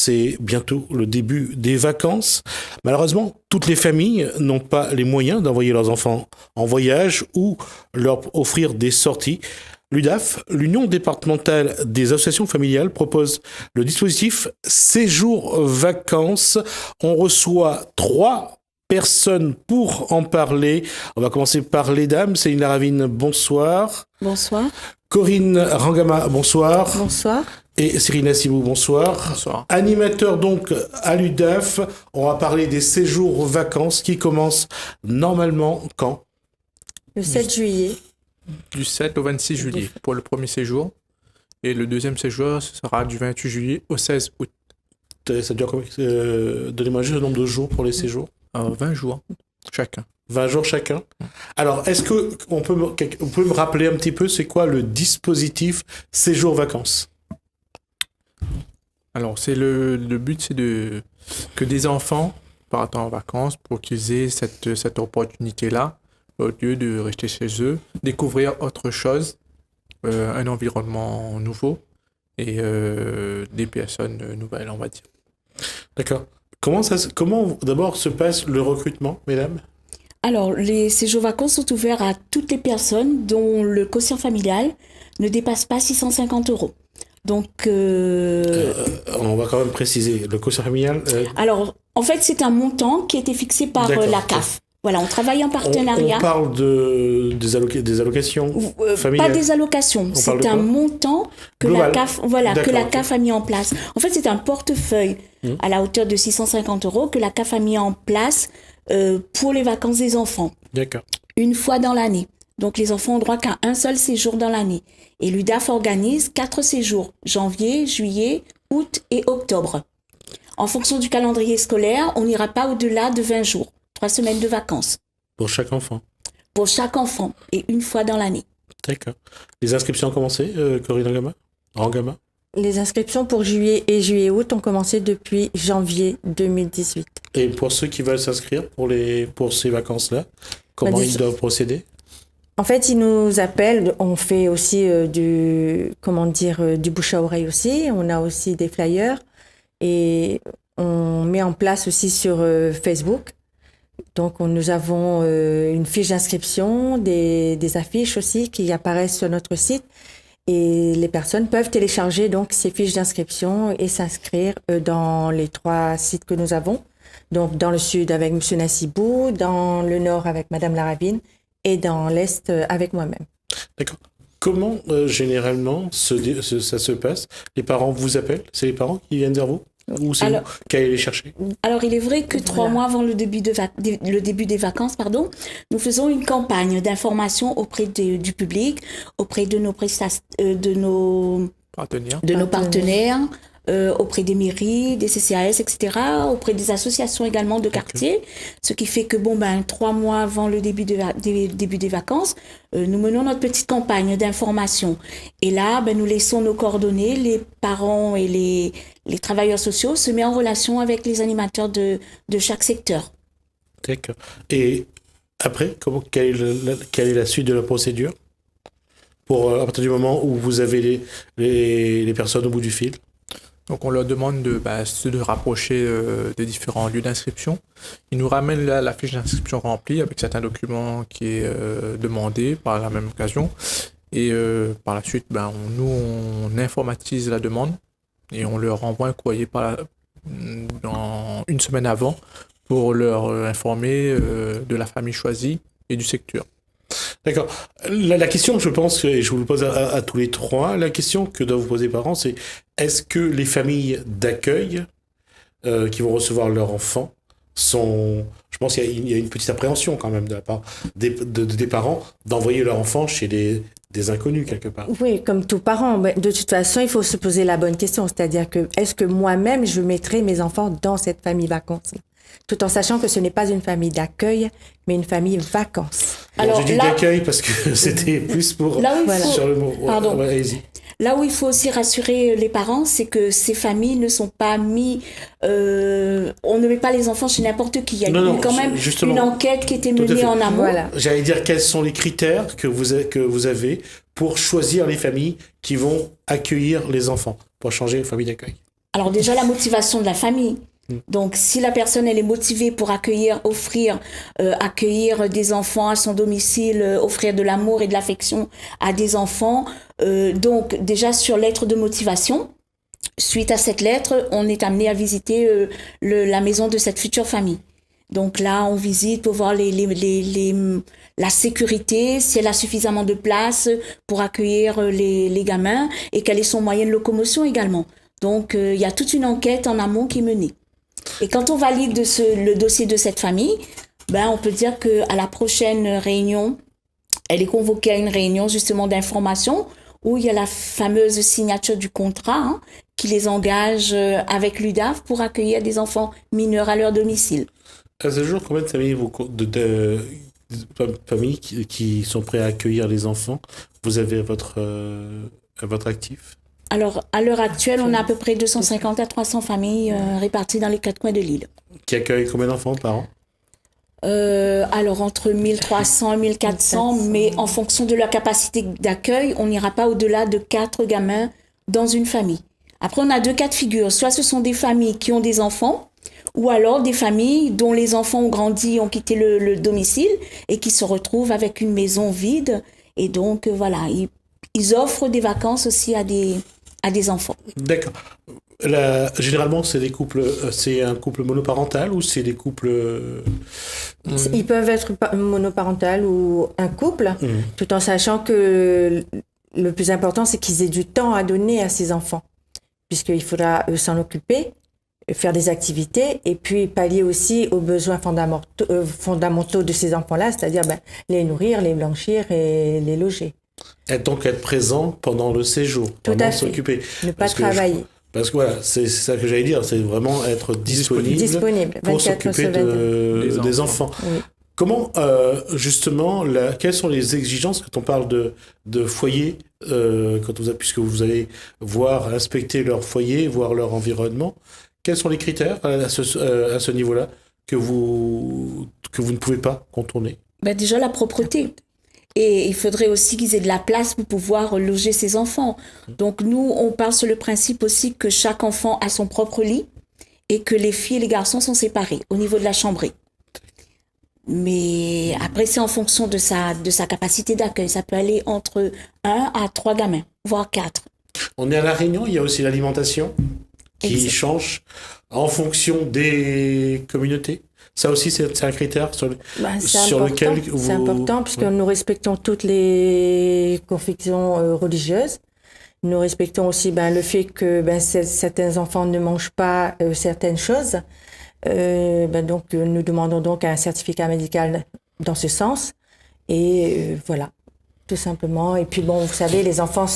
c'est bientôt le début des vacances. Malheureusement, toutes les familles n'ont pas les moyens d'envoyer leurs enfants en voyage ou leur offrir des sorties. L'UDAF, l'Union départementale des associations familiales, propose le dispositif Séjour Vacances. On reçoit 3 personnes pour en parler. On va commencer par les dames. Céline Laravine, bonsoir. Bonsoir. Corinne Rangama, bonsoir. Bonsoir. Et Cyril Nassibou, bonsoir. Bonsoir. Animateur donc à l'UDAF, on va parler des séjours vacances qui commencent normalement quand ? Le 7 juillet. Du 7 au 26 juillet pour le premier séjour. Et le deuxième séjour sera du 28 juillet au 16 août. Ça dure combien ? Donnez-moi juste le nombre de jours pour les séjours. 20 jours chacun. 20 jours chacun. Alors, est-ce que vous pouvez me rappeler un petit peu c'est quoi le dispositif séjour vacances ? Alors, le but, c'est que des enfants partent en vacances pour qu'ils aient cette opportunité-là, au lieu de rester chez eux, découvrir autre chose, un environnement nouveau et des personnes nouvelles, on va dire. D'accord. Comment d'abord se passe le recrutement, mesdames ? Alors, les séjours vacances sont ouverts à toutes les personnes dont le quotient familial ne dépasse pas 650 €. Donc, on va quand même préciser le quotient familial. alors, en fait, c'est un montant qui a été fixé par la CAF. Voilà, on travaille en partenariat. On parle des allocations familiales. Pas des allocations, c'est un montant que global. La CAF a mis en place. En fait, c'est un portefeuille à la hauteur de 650 € que la CAF a mis en place pour les vacances des enfants. D'accord. Une fois dans l'année. Donc, les enfants ont droit qu'à un seul séjour dans l'année. Et l'UDAF organise 4 séjours, janvier, juillet, août et octobre. En fonction du calendrier scolaire, on n'ira pas au-delà de 20 jours, 3 semaines de vacances. Pour chaque enfant. Pour chaque enfant, et une fois dans l'année. D'accord. Les inscriptions ont commencé, Corinne Rangama ? Les inscriptions pour juillet et juillet-août ont commencé depuis janvier 2018. Et pour ceux qui veulent s'inscrire pour ces vacances-là, comment ils doivent procéder ? En fait, ils nous appellent. On fait aussi du bouche à oreille aussi. On a aussi des flyers et on met en place aussi sur Facebook. Donc, nous avons une fiche d'inscription, des affiches aussi qui apparaissent sur notre site. Et les personnes peuvent télécharger donc ces fiches d'inscription et s'inscrire dans les 3 sites que nous avons. Donc, dans le sud avec M. Nassibou, dans le nord avec Mme Laravine et dans l'est avec moi-même. D'accord. Comment généralement ça se passe ? Les parents vous appellent ? C'est les parents qui viennent vers vous ? Ou c'est vous qui allez les chercher ? Alors, il est vrai que 3 mois avant le début des vacances, nous faisons une campagne d'information auprès du public, auprès de nos partenaires, auprès des mairies, des CCAS, etc., auprès des associations également de quartier, ce qui fait que 3 mois avant le début des vacances, nous menons notre petite campagne d'information. Et là, nous laissons nos coordonnées, les parents et les travailleurs sociaux se mettent en relation avec les animateurs de chaque secteur. D'accord. Et après, quelle est la suite de la procédure à partir du moment où vous avez les personnes au bout du fil ? Donc, on leur demande de se rapprocher des différents lieux d'inscription. Ils nous ramènent la fiche d'inscription remplie avec certains documents qui est demandé par la même occasion. Et par la suite, on informatise la demande et on leur envoie un courrier dans une semaine avant pour leur informer de la famille choisie et du secteur. D'accord. La question, je pense, et je vous le pose à tous les 3, la question que doivent vous poser les parents, c'est est-ce que les familles d'accueil qui vont recevoir leurs enfants sont... Je pense qu'il y a une petite appréhension quand même de la part des parents d'envoyer leur enfant chez des inconnus quelque part. Oui, comme tout parent. De toute façon, il faut se poser la bonne question. C'est-à-dire que est-ce que moi-même, je mettrai mes enfants dans cette famille vacances-là ? Tout en sachant que ce n'est pas une famille d'accueil, mais une famille vacances. Alors, j'ai dit d'accueil parce que c'était plus pour... sur le mot. Pardon. Ouais, allez-y. Là où il faut aussi rassurer les parents, c'est que ces familles ne sont pas mis... on ne met pas les enfants chez n'importe qui. Il y a quand même une enquête qui a été menée en amont. Voilà. J'allais dire, quels sont les critères que vous avez pour choisir les familles qui vont accueillir les enfants, pour changer les familles d'accueil ? Alors déjà, la motivation de la famille. Donc, si la personne, elle est motivée pour accueillir des enfants à son domicile, offrir de l'amour et de l'affection à des enfants, donc déjà sur lettre de motivation, suite à cette lettre, on est amené à visiter la maison de cette future famille. Donc là, on visite pour voir la sécurité, si elle a suffisamment de place pour accueillir les gamins et quel est son moyen de locomotion également. Donc, il y a toute une enquête en amont qui est menée. Et quand on valide le dossier de cette famille, on peut dire qu'à la prochaine réunion, elle est convoquée à une réunion justement d'information où il y a la fameuse signature du contrat qui les engage avec l'UDAF pour accueillir des enfants mineurs à leur domicile. À ce jour, combien de familles, familles qui sont prêtes à accueillir les enfants vous avez à votre actif? Alors, à l'heure actuelle, on a à peu près 250 à 300 familles réparties dans les 4 coins de l'île. Qui accueillent combien d'enfants par an? Alors, entre 1300 et 1400, mais en fonction de leur capacité d'accueil, on n'ira pas au-delà de 4 gamins dans une famille. Après, on a 2 cas de figure. Soit ce sont des familles qui ont des enfants, ou alors des familles dont les enfants ont grandi, ont quitté le domicile et qui se retrouvent avec une maison vide. Et donc, voilà, ils offrent des vacances aussi à des enfants. D'accord. Généralement, c'est un couple monoparental ou c'est des couples... Ils peuvent être monoparental ou un couple, tout en sachant que le plus important, c'est qu'ils aient du temps à donner à ces enfants, puisqu'il faudra s'en occuper, faire des activités et puis pallier aussi aux besoins fondamentaux de ces enfants-là, c'est-à-dire les nourrir, les blanchir et les loger. Et donc être présent pendant le séjour, pendant s'occuper. Ne pas travailler. Parce que voilà, c'est ça que j'allais dire, c'est vraiment être disponible pour s'occuper des enfants. Oui. Comment, justement, quelles sont les exigences quand on parle de foyer, puisque vous allez inspecter leur foyer, voir leur environnement, quels sont les critères à ce niveau-là que vous ne pouvez pas contourner? Déjà, la propreté. Et il faudrait aussi qu'ils aient de la place pour pouvoir loger ses enfants. Donc nous, on part sur le principe aussi que chaque enfant a son propre lit et que les filles et les garçons sont séparés au niveau de la chambrée. Mais après, c'est en fonction de sa capacité d'accueil. Ça peut aller entre 1 à 3 gamins, voire 4. On est à La Réunion, il y a aussi l'alimentation qui change en fonction des communautés. Ça aussi, c'est un critère sur lequel vous... C'est important puisque nous respectons toutes les confessions religieuses. Nous respectons aussi le fait que certains enfants ne mangent pas certaines choses. Donc, nous demandons donc un certificat médical dans ce sens. Et voilà, tout simplement. Et puis vous savez, les enfants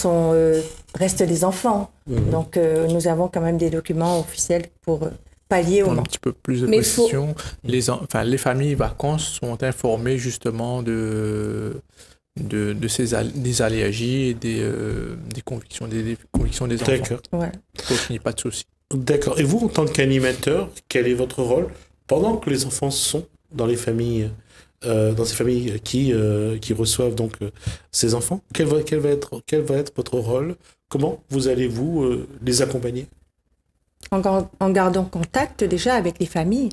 restent des enfants. Donc, nous avons quand même des documents officiels pour... pallier au un petit peu plus de précision. Les familles vacances sont informées justement des allergies et des convictions des enfants. D'accord. Ouais. Donc il n'y a pas de souci. D'accord. Et vous, en tant qu'animateur, quel est votre rôle pendant que les enfants sont dans les familles, dans ces familles qui reçoivent donc ces enfants? Quel va être votre rôle? Comment allez-vous les accompagner? En gardant contact déjà avec les familles,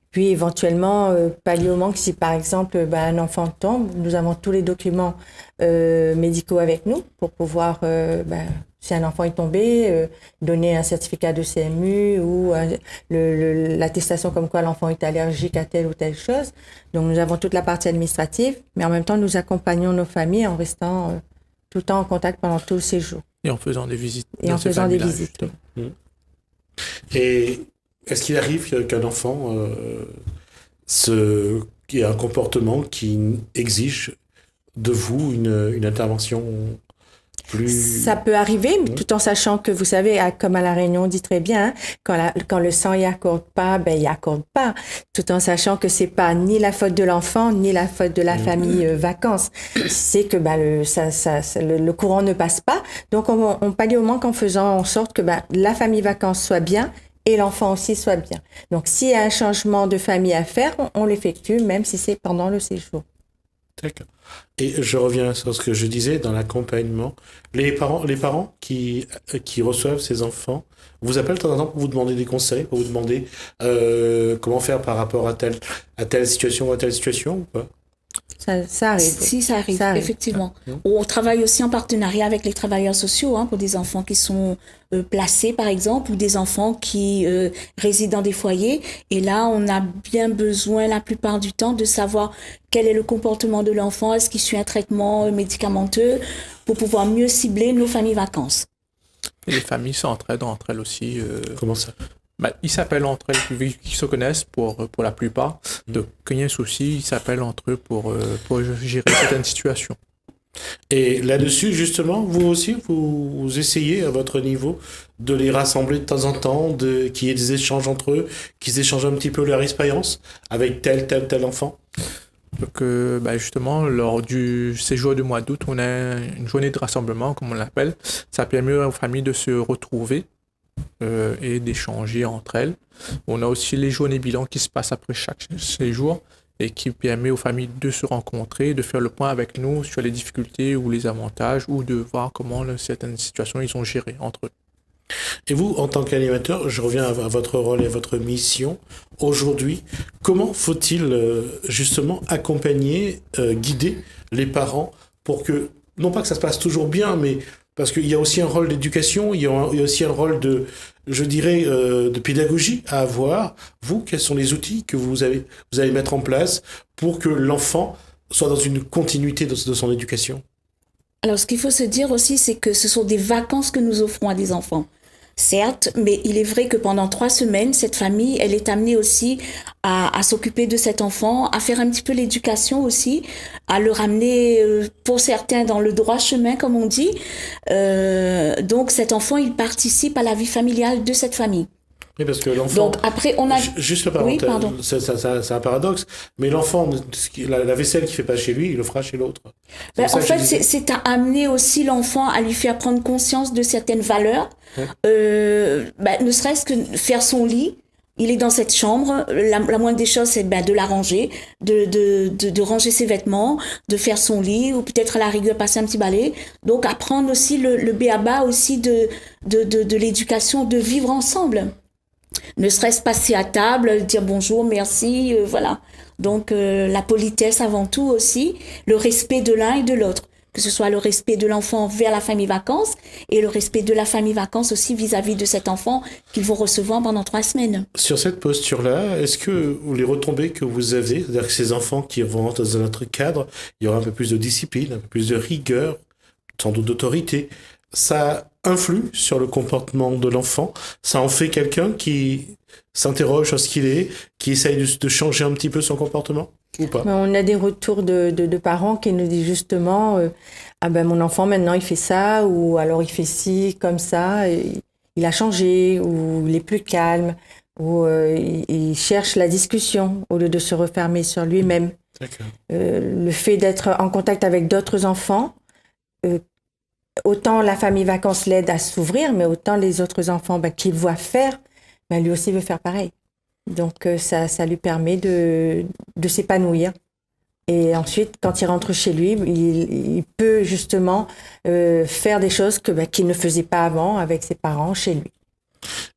puis éventuellement pallier au manque si par exemple un enfant tombe, nous avons tous les documents médicaux avec nous pour pouvoir, si un enfant est tombé, donner un certificat de CMU ou l'attestation comme quoi l'enfant est allergique à telle ou telle chose. Donc nous avons toute la partie administrative, mais en même temps nous accompagnons nos familles en restant tout le temps en contact pendant tout le séjour. Et en faisant des visites. Et est-ce qu'il arrive qu'un enfant ait un comportement qui exige de vous une intervention plus... Ça peut arriver, mais tout en sachant que, vous savez, comme à La Réunion, on dit très bien, quand le sang y accorde pas, il accorde pas. Tout en sachant que c'est pas ni la faute de l'enfant, ni la faute de la famille vacances. C'est que le courant ne passe pas. Donc, on pallie au manque en faisant en sorte que la famille vacances soit bien et l'enfant aussi soit bien. Donc, s'il y a un changement de famille à faire, on l'effectue, même si c'est pendant le séjour. D'accord. Et je reviens sur ce que je disais dans l'accompagnement. Les parents qui reçoivent ces enfants vous appellent de temps en temps pour vous demander des conseils, pour vous demander comment faire par rapport à telle situation ou à telle situation ou pas? Ça arrive. Si, ça arrive, Ça arrive. effectivement. On travaille aussi en partenariat avec les travailleurs sociaux pour des enfants qui sont placés, par exemple, ou des enfants qui résident dans des foyers. Et là, on a bien besoin, la plupart du temps, de savoir quel est le comportement de l'enfant, est-ce qu'il suit un traitement médicamenteux, pour pouvoir mieux cibler nos familles vacances. Et les familles s'entraident entre elles aussi. Comment ça? Ils s'appellent entre elles, vu qu'ils se connaissent pour la plupart. Donc, quand il y a un souci, ils s'appellent entre eux pour gérer certaines situations. Et là-dessus, justement, vous aussi, vous essayez à votre niveau de les rassembler de temps en temps, qu'il y ait des échanges entre eux, qu'ils échangent un petit peu leur expérience avec tel enfant. Donc, justement, lors du séjour du mois d'août, on a une journée de rassemblement, comme on l'appelle. Ça permet aux familles de se retrouver et d'échanger entre elles. On a aussi les journées bilan qui se passent après chaque séjour et qui permet aux familles de se rencontrer, de faire le point avec nous sur les difficultés ou les avantages ou de voir comment certaines situations ils ont géré entre eux. Et vous, en tant qu'animateur, je reviens à votre rôle et à votre mission. Aujourd'hui, comment faut-il justement accompagner, guider les parents pour que, non pas que ça se passe toujours bien, mais parce qu'il y a aussi un rôle d'éducation, il y a aussi un rôle de, je dirais, de pédagogie à avoir. Vous, quels sont les outils que vous allez mettre en place pour que l'enfant soit dans une continuité de son éducation? Alors, ce qu'il faut se dire aussi, c'est que ce sont des vacances que nous offrons à des enfants. Certes, mais il est vrai que pendant 3 semaines, cette famille, elle est amenée aussi à s'occuper de cet enfant, à faire un petit peu l'éducation aussi, à le ramener, pour certains, dans le droit chemin, comme on dit. Donc, cet enfant, il participe à la vie familiale de cette famille. Oui, parce que l'enfant... Donc, après, on a... Juste le parenthèse, Oui, pardon. C'est un paradoxe, mais l'enfant, la vaisselle qu'il fait pas chez lui, il le fera chez l'autre. En fait, c'est à amener aussi l'enfant à lui faire prendre conscience de certaines valeurs. Ouais. Ne serait-ce que faire son lit. Il est dans cette chambre. La moindre des choses, c'est de la ranger, de ranger ses vêtements, de faire son lit, ou peut-être à la rigueur passer un petit balai. Donc, apprendre aussi le b.a.-ba aussi de l'éducation, de vivre ensemble. Ne serait-ce passer à table, dire bonjour, merci, voilà. Donc, la politesse avant tout aussi, le respect de l'un et de l'autre. Que ce soit le respect de l'enfant vers la famille vacances et le respect de la famille vacances aussi vis-à-vis de cet enfant qu'ils vont recevoir pendant 3 semaines. Sur cette posture-là, est-ce que les retombées que vous avez, c'est-à-dire que ces enfants qui vont dans un autre cadre, il y aura un peu plus de discipline, un peu plus de rigueur, sans doute d'autorité, ça influe sur le comportement de l'enfant, ça en fait quelqu'un qui s'interroge sur ce qu'il est, qui essaye de changer un petit peu son comportement ou pas? On a des retours de parents qui nous disent justement mon enfant maintenant il fait ça, ou alors il fait ci, comme ça, il a changé, ou il est plus calme, ou il cherche la discussion au lieu de se refermer sur lui-même. D'accord. Le fait d'être en contact avec d'autres enfants, autant la famille vacances l'aide à s'ouvrir, mais autant les autres enfants qu'il voit faire, lui aussi veut faire pareil. Donc ça lui permet de s'épanouir. Et ensuite, quand il rentre chez lui, il peut justement faire des choses qu'il ne faisait pas avant avec ses parents chez lui.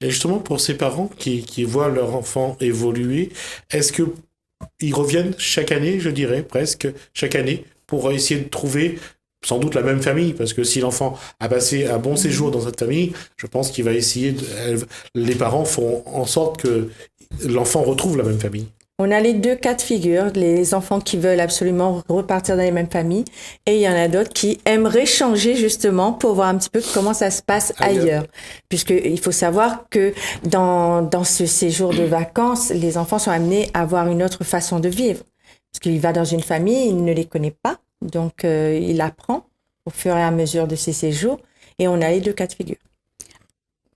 Et justement, pour ces parents qui voient leur enfant évoluer, est-ce qu'ils reviennent chaque année, je dirais, presque chaque année, pour essayer de trouver sans doute la même famille, parce que si l'enfant a passé un bon séjour dans cette famille, je pense qu'il va essayer, les parents font en sorte que l'enfant retrouve la même famille. On a les 2 cas de figure, les enfants qui veulent absolument repartir dans les mêmes familles, et il y en a d'autres qui aimeraient changer justement pour voir un petit peu comment ça se passe ailleurs. Puisqu'il faut savoir que dans ce séjour de vacances, les enfants sont amenés à avoir une autre façon de vivre. Parce qu'il va dans une famille, il ne les connaît pas, donc il apprend au fur et à mesure de ses séjours, et on a les 2 cas de figure.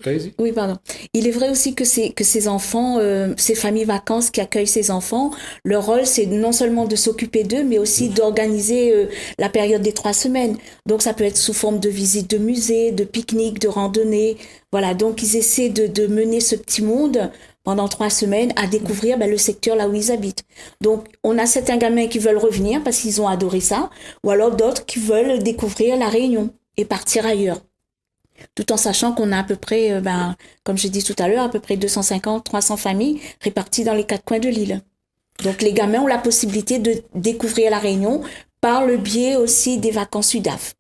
Allez-y. Oui, pardon. Il est vrai aussi que ces enfants, ces familles vacances qui accueillent ces enfants, leur rôle, c'est non seulement de s'occuper d'eux, mais aussi d'organiser la période des 3 semaines. Donc, ça peut être sous forme de visite de musée, de pique-nique, de randonnée. Voilà, donc ils essaient de mener ce petit monde pendant 3 semaines à découvrir le secteur là où ils habitent. Donc, on a certains gamins qui veulent revenir parce qu'ils ont adoré ça, ou alors d'autres qui veulent découvrir la Réunion et partir ailleurs. Tout en sachant qu'on a à peu près, comme j'ai dit tout à l'heure, à peu près 250-300 familles réparties dans les 4 coins de l'île. Donc, les gamins ont la possibilité de découvrir la Réunion par le biais aussi des vacances UDAF.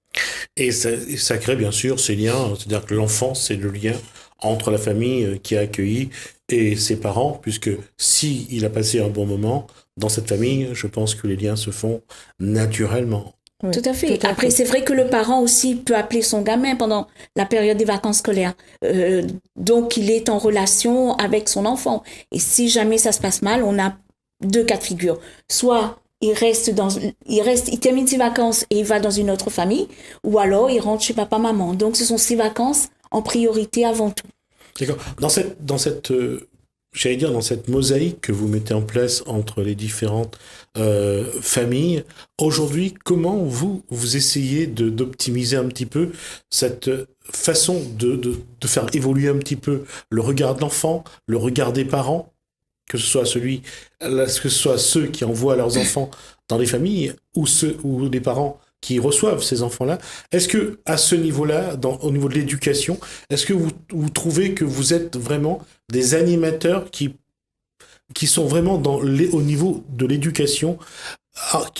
Et ça crée bien sûr ces liens, c'est-à-dire que l'enfant, c'est le lien entre la famille qui a accueilli et ses parents, puisque s'il a passé un bon moment dans cette famille, je pense que les liens se font naturellement. Oui, tout à fait. Après, c'est vrai que le parent aussi peut appeler son gamin pendant la période des vacances scolaires. Donc, il est en relation avec son enfant. Et si jamais ça se passe mal, on a 2 cas de figure. Soit il termine ses vacances et il va dans une autre famille, ou alors il rentre chez papa-maman. Donc, ce sont ses vacances en priorité avant tout. D'accord. Dans cette mosaïque que vous mettez en place entre les différentes familles, aujourd'hui, comment vous essayez d'optimiser un petit peu cette façon de faire évoluer un petit peu le regard de l'enfant, le regard des parents, que ce soit ceux qui envoient leurs enfants dans les familles ou les parents qui reçoivent ces enfants-là. Est-ce que à ce niveau-là, au niveau de l'éducation, est-ce que vous trouvez que vous êtes vraiment des animateurs qui sont vraiment au niveau de l'éducation,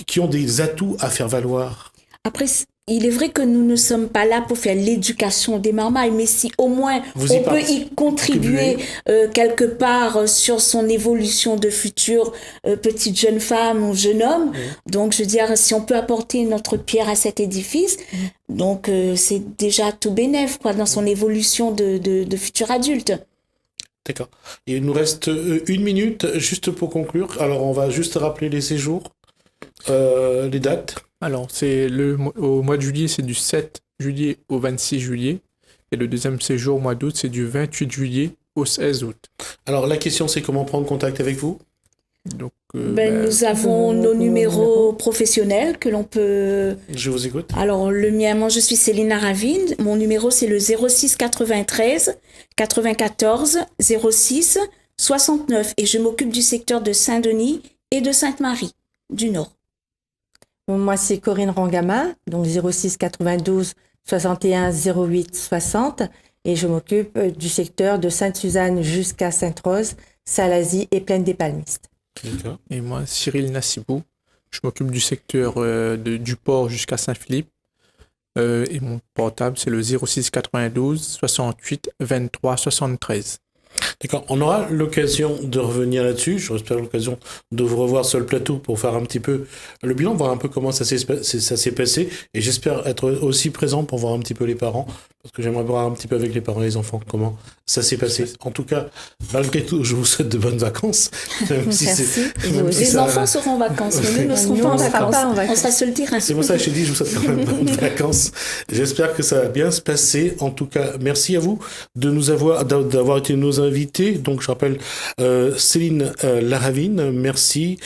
qui ont des atouts à faire valoir? Après, il est vrai que nous ne sommes pas là pour faire l'éducation des marmailles, mais si au moins on peut y contribuer quelque part sur son évolution de future petite jeune femme ou jeune homme. Donc, je veux dire, si on peut apporter notre pierre à cet édifice, donc c'est déjà tout bénef, quoi, dans son évolution de futur adulte. D'accord. Il nous reste 1 minute, juste pour conclure. Alors, on va juste rappeler les séjours, les dates. Alors, au mois de juillet, c'est du 7 juillet au 26 juillet. Et le deuxième séjour au mois d'août, c'est du 28 juillet au 16 août. Alors, la question, c'est comment prendre contact avec vous? Donc, nous avons nos numéros professionnels que l'on peut... Je vous écoute. Alors, le mien, moi, je suis Céline Ravine. Mon numéro, c'est le 06 93 94 06 69. Et je m'occupe du secteur de Saint-Denis et de Sainte-Marie, du Nord. Moi, c'est Corinne Rangama, donc 06 92 61 08 60. Et je m'occupe du secteur de Sainte-Suzanne jusqu'à Sainte-Rose, Salazie et Plaine des Palmistes. D'accord. Et moi, Cyril Nassibou, je m'occupe du secteur du port jusqu'à Saint-Philippe. Et mon portable, c'est le 06 92 68 23 73. D'accord. On aura l'occasion de revenir là-dessus. J'espère l'occasion de vous revoir sur le plateau pour faire un petit peu le bilan, voir un peu comment ça s'est passé. Et j'espère être aussi présent pour voir un petit peu les parents, parce que j'aimerais voir un petit peu avec les parents et les enfants comment ça s'est passé. En tout cas, malgré tout, je vous souhaite de bonnes vacances. Merci. Les enfants seront en vacances, mais nous ne serons pas en vacances. On sera sur le terrain. C'est pour ça que je t'ai dit, je vous souhaite quand même de bonnes vacances. J'espère que ça va bien se passer. En tout cas, merci à vous d'avoir été nos invités. Donc, je rappelle Céline Laravine, merci.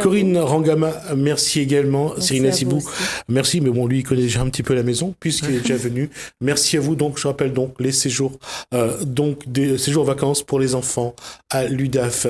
Corinne Rangama, merci également. Cyril Nassibou, merci. Mais bon, lui, il connaît déjà un petit peu la maison puisqu'il est déjà venu. Merci à vous. Donc, je rappelle donc les séjours, des séjours vacances pour les enfants à l'UDAF.